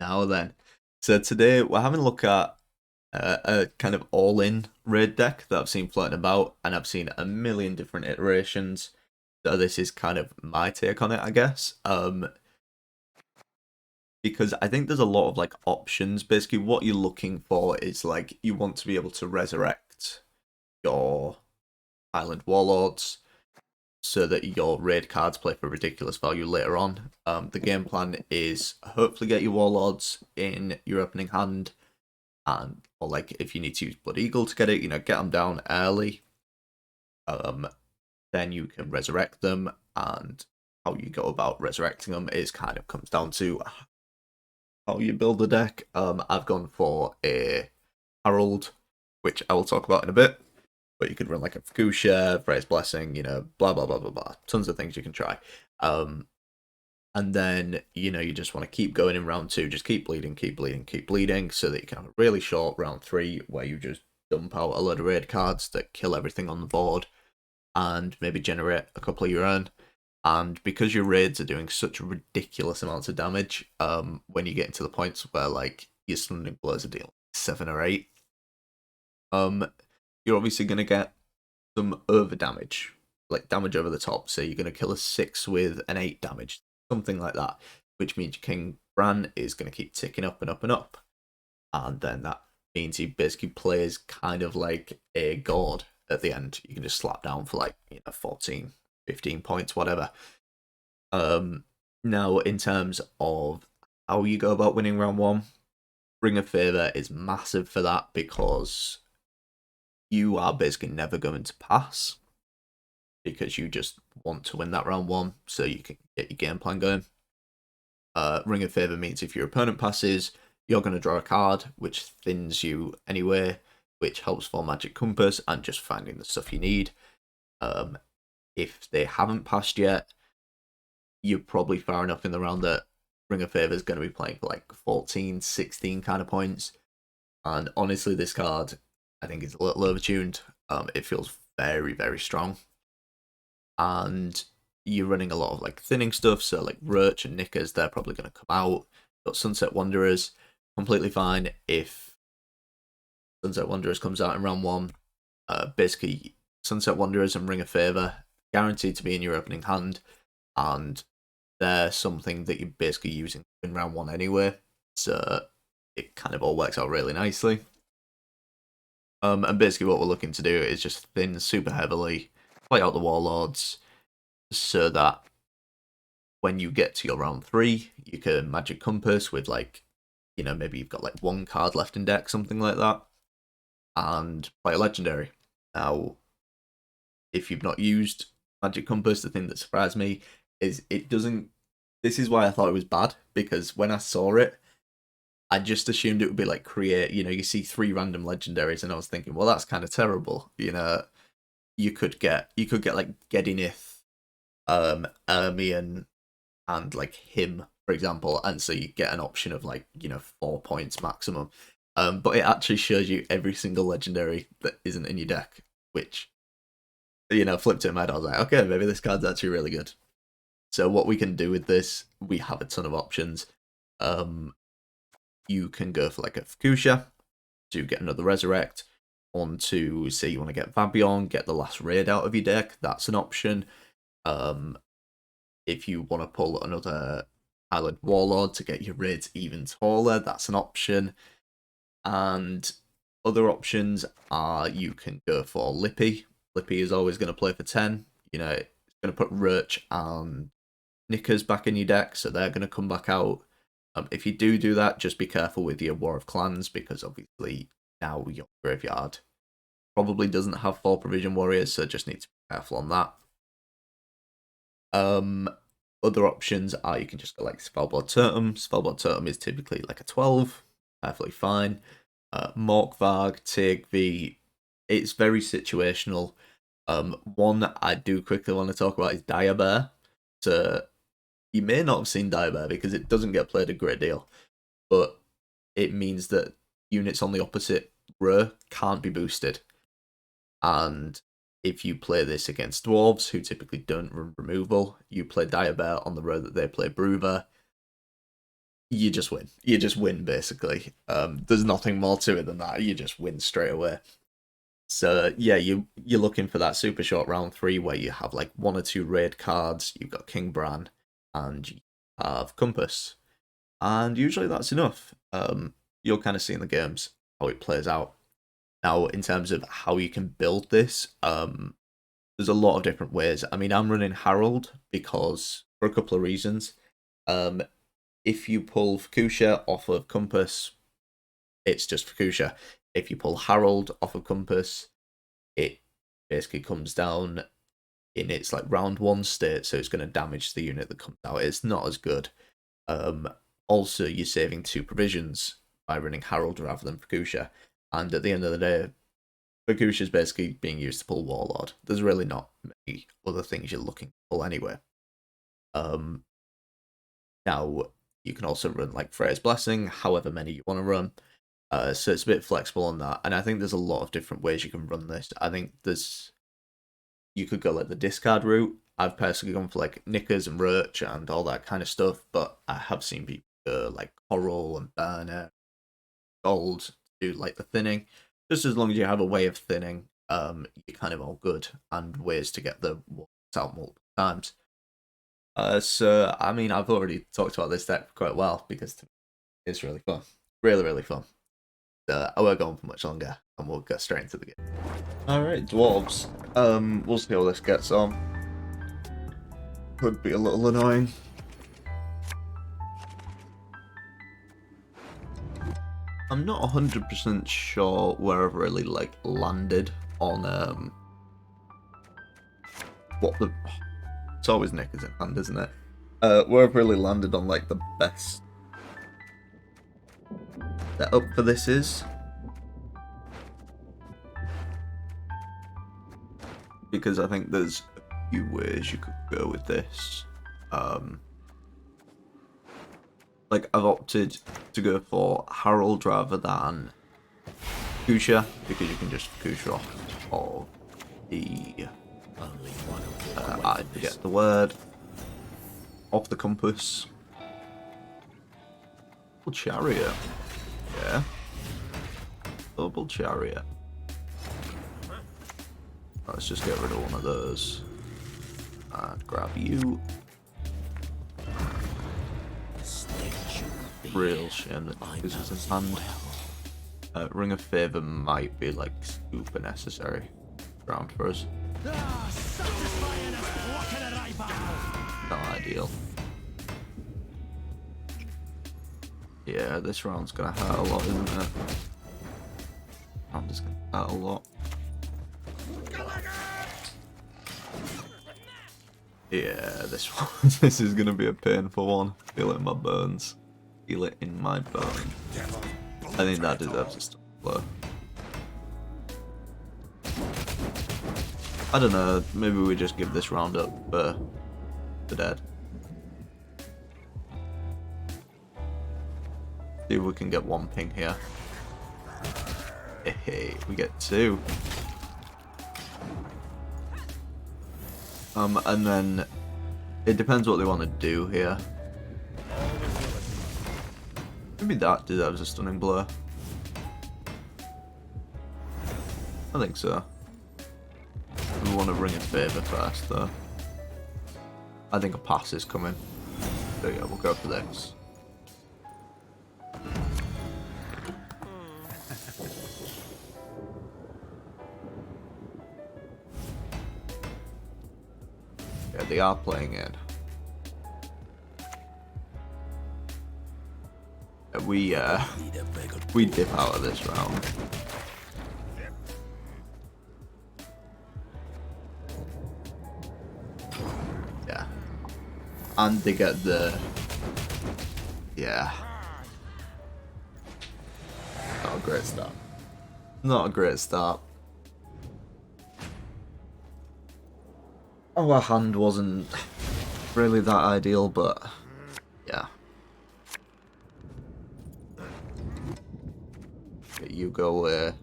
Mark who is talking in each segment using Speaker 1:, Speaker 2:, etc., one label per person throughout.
Speaker 1: Now then, so today we're having a look at a kind of all-in raid deck that I've seen floating about, and I've seen a million different iterations. So this is kind of my take on it, I guess. Because I think there's a lot of like options. Basically, what you're looking for is like you want to be able to resurrect your island warlords so that your raid cards play for ridiculous value later on. The game plan is hopefully get your warlords in your opening hand, and or like if you need to use Blood Eagle to get it, get them down early. Um, then you can resurrect them, and how you go about resurrecting them is kind of comes down to how you build the deck. I've gone for a Harold, which I will talk about in a bit. But you could run like a Fukusha, Freya's Blessing, blah blah blah blah blah. Tons of things you can try. And then you just want to keep going in round two, just keep bleeding, keep bleeding, keep bleeding, so that you can have a really short round three where you just dump out a load of raid cards that kill everything on the board, and maybe generate a couple of your own. And because your raids are doing such ridiculous amounts of damage, when you get into the points where like your stunning blows are dealing 7 or 8, you're obviously gonna get some over damage, like damage over the top. So you're gonna kill a 6 with an 8 damage, something like that, which means your King Bran is gonna keep ticking up and up and up, and then that means he basically plays kind of like a god at the end. You can just slap down for like 14, 15 points, whatever. Now in terms of how you go about winning round one, Ring of Favour is massive for that because you are basically never going to pass because you just want to win that round one so you can get your game plan going. Ring of Favour means if your opponent passes, you're going to draw a card, which thins you anyway, which helps for Magic Compass and just finding the stuff you need. If they haven't passed yet, you're probably far enough in the round that Ring of Favour is going to be playing for like 14, 16 kind of points. And honestly, this card, I think, is a little overtuned. It feels very, very strong. And you're running a lot of like thinning stuff, so like Roach and Knickers, they're probably going to come out. Got Sunset Wanderers, completely fine if Sunset Wanderers comes out in round one. Basically, Sunset Wanderers and Ring of Favour guaranteed to be in your opening hand, and they're something that you're basically using in round one anyway, so it kind of all works out really nicely. And basically what we're looking to do is just thin super heavily, play out the Warlords, so that when you get to your round three, you can Magic Compass with like, maybe you've got like one card left in deck, something like that, and play a Legendary. Now, if you've not used Magic Compass, the thing that surprised me is it doesn't. This is why I thought it was bad, because when I saw it, I just assumed it would be like create, you see 3 random legendaries, and I was thinking, well, that's kind of terrible. You could get like Gedinith, Ermion, and like him, for example, and so you get an option of like 4 points maximum. But it actually shows you every single legendary that isn't in your deck, which flipped it in my head. I was like, okay, maybe this card's actually really good. So what we can do with this, we have a ton of options. You can go for like a Fukusha to get another Resurrect. On to say you want to get Vabion, get the last raid out of your deck. That's an option. If you want to pull another Island Warlord to get your raids even taller, that's an option. And other options are you can go for Lippy. Lippy is always going to play for 10. It's going to put Roach and Knickers back in your deck, so they're going to come back out. If you do that, just be careful with your War of Clans, because obviously now your graveyard probably doesn't have 4 Provision Warriors, so just need to be careful on that. Other options are you can just go like Spellboard Totem. Spellboard Totem is typically like a 12, perfectly fine. Morkvarg, Tigv, it's very situational. One I do quickly want to talk about is Direbear. So you may not have seen Direbear because it doesn't get played a great deal, but it means that units on the opposite row can't be boosted. And if you play this against dwarves, who typically don't run removal, you play Direbear on the row that they play Broover. you just win. You just win, basically. There's nothing more to it than that. You just win straight away. So yeah, you're looking for that super short round 3 where you have like 1 or 2 raid cards. You've got King Bran, and you have Compass, and usually that's enough. You're kind of seeing the games how it plays out. Now, in terms of how you can build this, there's a lot of different ways. I mean, I'm running Harold because for a couple of reasons. If you pull Fukusha off of Compass, it's just Fukusha. If you pull Harold off of Compass, it basically comes down in its like round 1 state, so it's going to damage the unit that comes out. It's not as good. Also, you're saving 2 provisions by running Harold rather than Fukusha, and at the end of the day, Fukusha is basically being used to pull Warlord. There's really not many other things you're looking to pull anyway. Now, you can also run like Freya's Blessing, however many you want to run. So it's a bit flexible on that, and I think there's a lot of different ways you can run this. I think you could go like the discard route. I've personally gone for like Knickers and Roach and all that kind of stuff, but I have seen people go like Coral and Burner, Gold, do like the thinning. Just as long as you have a way of thinning, you're kind of all good, and ways to get the walls out multiple times. So I mean, I've already talked about this deck quite well because it's really fun, really really fun. I won't go on for much longer, and we'll go straight into the game. All right, dwarves. We'll see how this gets on. Could be a little annoying. I'm not 100% sure where I've really like landed on what the. It's always Knickers in hand, isn't it? Where I've really landed on like the best setup for this is. Because I think there's a few ways you could go with this. Like I've opted to go for Harold rather than Fukusha, because you can just Fukusha off of the I forget the word. Off the Compass. Double Chariot. Yeah. Double Chariot. Let's just get rid of one of those. And grab you. Real shame that this is in hand. Ring of Favour might be like super necessary round for us. Not ideal. Yeah, this round's gonna hurt a lot, isn't it? Round is gonna hurt a lot. Yeah, this is gonna be a painful one. Feel it in my bones. Feel it in my bones. I think that deserves a stun blow. I don't know, maybe we just give this round up for the dead. See if we can get 1 ping here. Hey, we get 2. And then it depends what they want to do here. Maybe that deserves a stunning blow. I think so. We want to Ring of Favour first, though. I think a pass is coming. So yeah, we'll go for this. Yeah, they are playing in. We dip out of this round. Yeah. And they get the... Yeah. Not a great start. Not a great start. Our hand wasn't really that ideal, but yeah. You go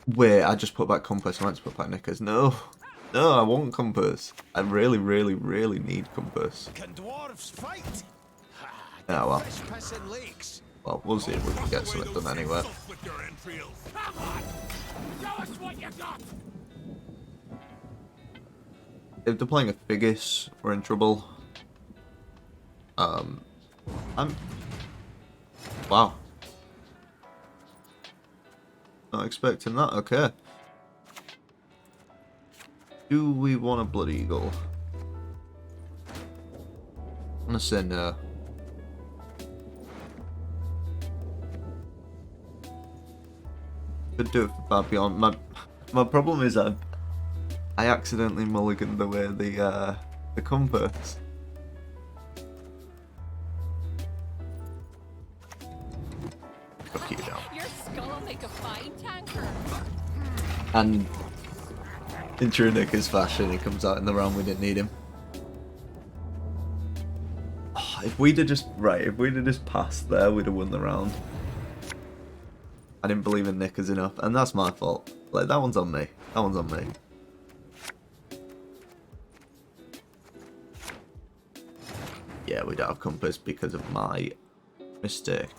Speaker 1: wait, I just put back Compass. I meant to put back Knickers. No. No, I want compass. I really, really, really need compass.
Speaker 2: Can dwarves fight?
Speaker 1: Yeah, well.
Speaker 2: Fish pissing lakes.
Speaker 1: Well, we'll see if we can get something done anyway.
Speaker 2: Come on! Show us what you got!
Speaker 1: If they're playing a Figgis, we're in trouble. Wow. Not expecting that, okay. Do we want a Blood Eagle? I'm gonna say no. Could do it for far beyond. My problem is I accidentally mulliganed away the compass. Fuck you down.
Speaker 3: Your skull will make a fine tanker.
Speaker 1: And in true Nicker's fashion, he comes out in the round we didn't need him. Oh, if we'd have just passed there, we'd have won the round. I didn't believe in Knickers enough, and that's my fault. Like, that one's on me. That one's on me. Yeah, we don't have compass because of my mistake.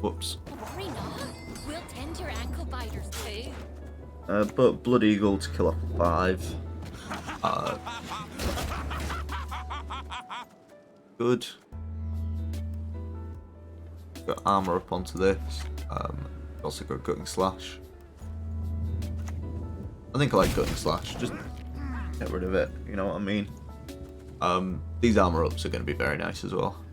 Speaker 1: Whoops.
Speaker 3: Worry not. We'll tend your ankle biters too.
Speaker 1: But Blood Eagle to kill off 5. Good. Got armor up onto this. Also got Gutting Slash. I think I like Gutting Slash. Just get rid of it. You know what I mean? These armor ups are going to be very nice as well.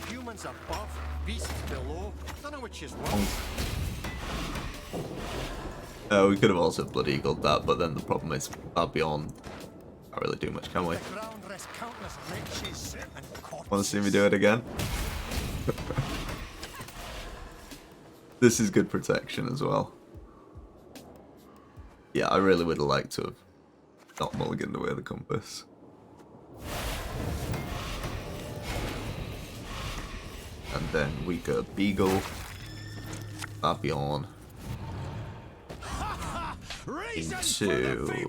Speaker 2: Humans above, beasts below. Don't know which is what.
Speaker 1: We could have also Blood Eagled that, but then the problem is far beyond. Can't really do much, can we?
Speaker 2: The ground rests countless riches and
Speaker 1: Want to see me do it again? This is good protection as well. Yeah, I really would have liked to have not mulliganed away the compass. And then we go Beagle, Babylon, into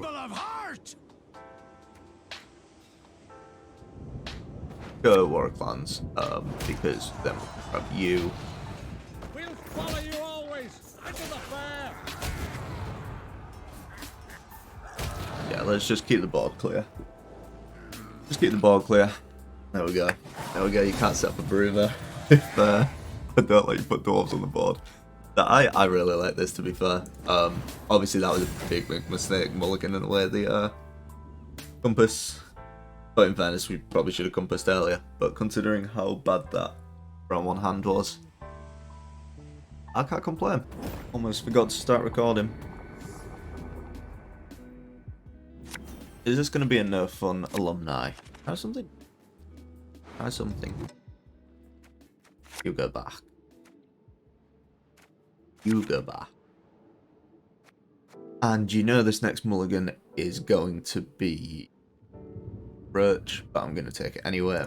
Speaker 1: go Warwick Clans, because then we'll grab you.
Speaker 2: We'll follow you always into the fair.
Speaker 1: Yeah, let's just keep the board clear. Just keep the board clear. There we go. There we go. You can't set up a brew there. If I don't let you put dwarves on the board. I really like this, to be fair. Obviously that was a big mistake, mulliganing away the compass. But in fairness, we probably should have compassed earlier. But considering how bad that round 1 hand was, I can't complain. Almost forgot to start recording. Is this going to be a no fun alumni? Try something. Try something. You go back. You go back. And you know this next mulligan is going to be Roach, but I'm going to take it anyway.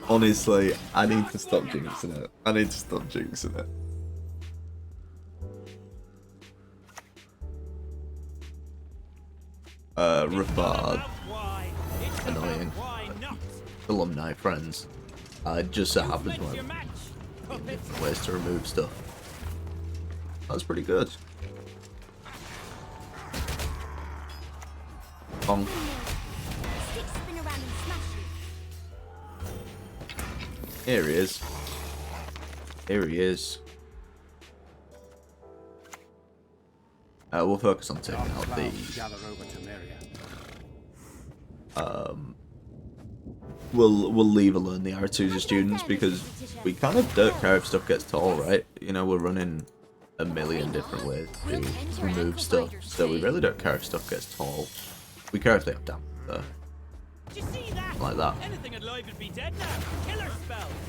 Speaker 1: Honestly, I need to stop jinxing it. I need to stop jinxing it. Rafard. Annoying. Alumni friends. Just so happens when different ways to remove stuff. That's pretty good. Bonk. Here he is. Here he is. We'll focus on taking out these. We'll leave alone the R2s as students because we kind of don't care if stuff gets tall, right? You know, we're running a million different ways to remove stuff, so we really don't care if stuff gets tall. We care if they have damage, though. Like that.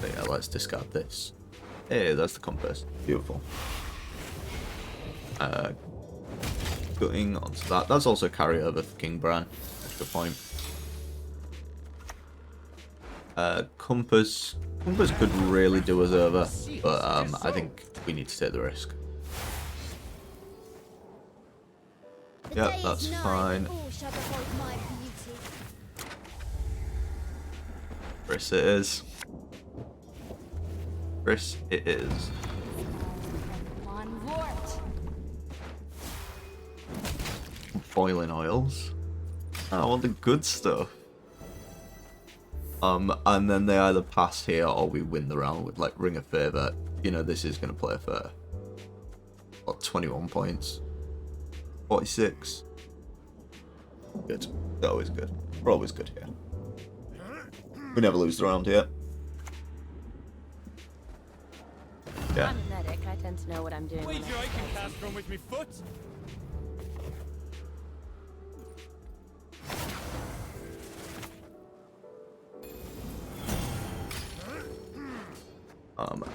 Speaker 1: But yeah, let's discard this. Hey, that's the compass. Beautiful. Gutting onto that. That's also carryover for King Bran. Extra point. Compass could really do us over, but I think we need to take the risk. Yep, that's fine. Chris it is. Chris it is. Boiling oils. I want the good stuff. And then they either pass here or we win the round with like Ring of Favour. You know, this is going to play for what, 21 points. 46. Good. Always good. We're always good here. We never lose the round here. Yeah.
Speaker 3: I'm a medic. I tend to know what I'm doing.
Speaker 2: Wait, I can cast from with me foot.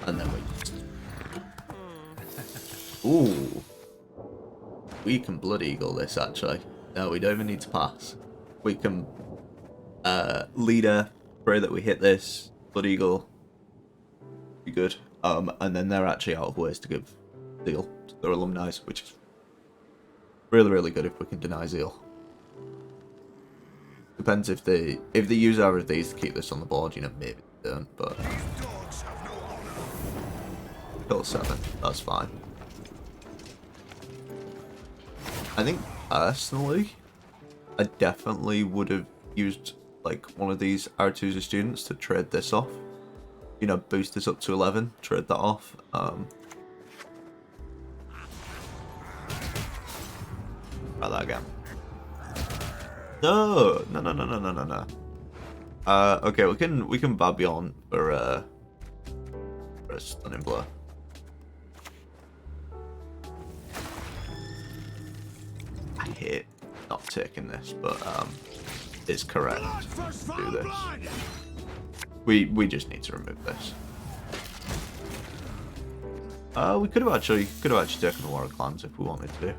Speaker 1: And then we... Ooh. We can Blood Eagle this, actually. No, we don't even need to pass. We can... Leader, pray that we hit this. Blood Eagle. Be good. And then they're actually out of ways to give Zeal to their alumni, which is really, really good if we can deny Zeal. Depends if they use either of these to keep this on the board, you know, maybe they don't, but... Kill 7, that's fine. I think, personally, I definitely would have used, like, one of these R2's students to trade this off. You know, boost this up to 11, trade that off. Try that again. No. Okay, we can Babylon for a stunning blow. I hate not taking this, but it's correct to do this. We just need to remove this. We could have actually taken the War of Clans if we wanted to.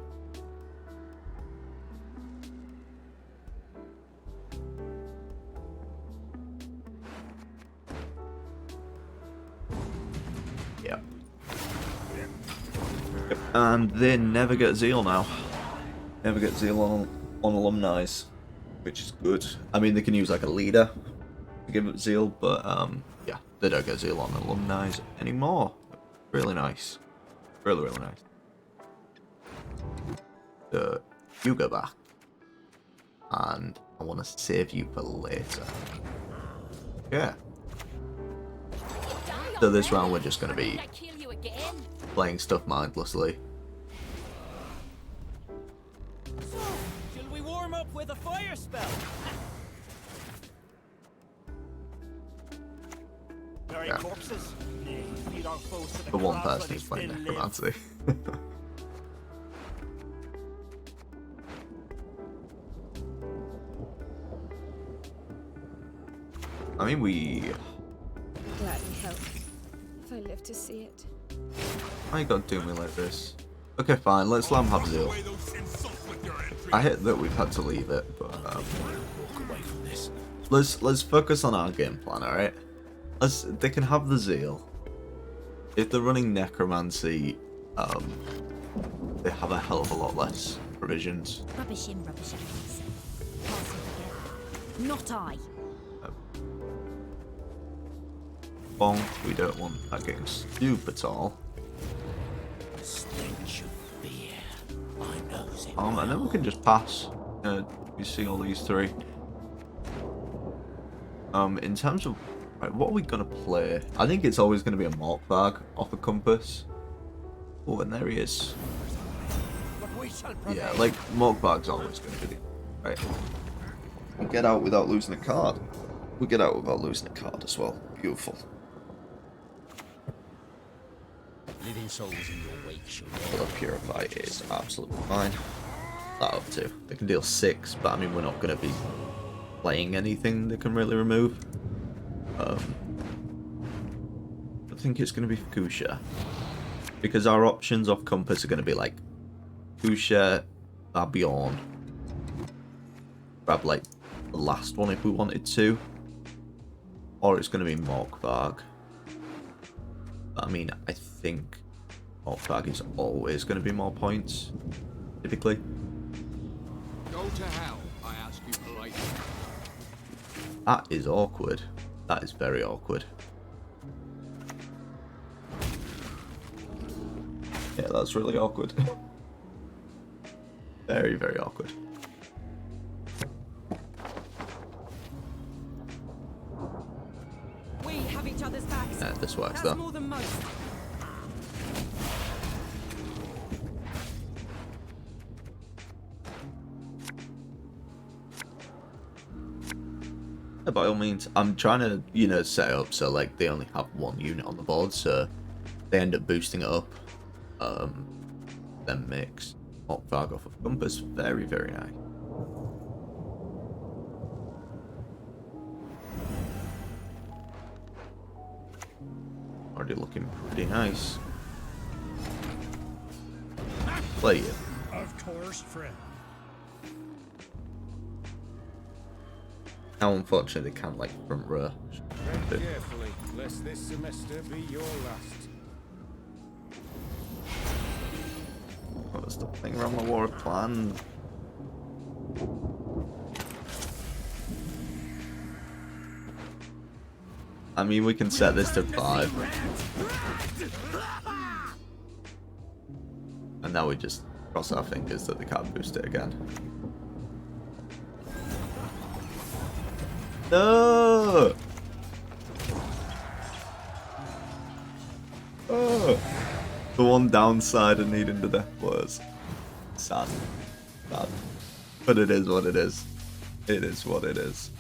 Speaker 1: Yep. And they never get Zeal now. Never get Zeal on alumni, which is good. I mean, they can use like a leader to give it Zeal, but yeah, they don't get Zeal on alumni anymore. Really nice. Really, really nice. So, you go back. And I want to save you for later. Yeah. So this round we're just going to be playing stuff mindlessly.
Speaker 4: So, shall we warm up with a fire spell?
Speaker 1: Yeah.
Speaker 4: Corpses. Lead our foes to
Speaker 1: The one
Speaker 4: clouds
Speaker 1: person
Speaker 4: while
Speaker 1: who's
Speaker 4: they
Speaker 1: playing
Speaker 4: still live.
Speaker 1: Necromancy. I mean, we...
Speaker 5: Gladly help, if I live to see it.
Speaker 1: Why you gotta do me like this? Okay, fine, let's let him have Zeal. I hate that we've had to leave it, but let's focus on our game plan, alright? They can have the Zeal. If they're running Necromancy, they have a hell of a lot less provisions.
Speaker 3: Rubbish in, rubbish out. Not I.
Speaker 1: Bonk, we don't want that getting super tall. And then we can just pass. We see all these three. In terms of right, what are we gonna play? I think it's always gonna be a Mork bag off a compass. Oh, and there he is. Yeah, like Mork bag's always gonna be right. We get out without losing a card. We get out without losing a card as well. Beautiful.
Speaker 4: Living souls in your wake shall
Speaker 1: The Purify is absolutely fine. That up to. They can deal 6, but I mean we're not gonna be playing anything they can really remove. I think it's gonna be Fukusha. Because our options off compass are gonna be like Fukusha, Babylon. Grab like the last one if we wanted to. or it's going to be Morkvarg. I mean, I think Morkvarg is always going to be more points, typically.
Speaker 6: Go to hell, I ask you politely.
Speaker 1: That is awkward. That is very awkward. Yeah, that's really awkward. Very, very awkward.
Speaker 5: We have each other's backs.
Speaker 1: Yeah, this works
Speaker 5: That's
Speaker 1: though.
Speaker 5: more than most.
Speaker 1: Yeah, by all means, I'm trying to, you know, set it up so like they only have one unit on the board, so they end up boosting it up. Then mix Morkvarg off of Compass. Very, very nice. Already looking pretty nice. Play it.
Speaker 2: Of course, friend.
Speaker 1: Now, unfortunately, they can't like front row.
Speaker 6: Tread carefully, lest this semester be your last.
Speaker 1: Oh, there's nothing wrong with war plan. I mean, we can set this to 5. And now we just cross our fingers that they can't boost it again. No! Oh. The one downside of needing the death was sad. Sad. But it is what it is. It is what it is.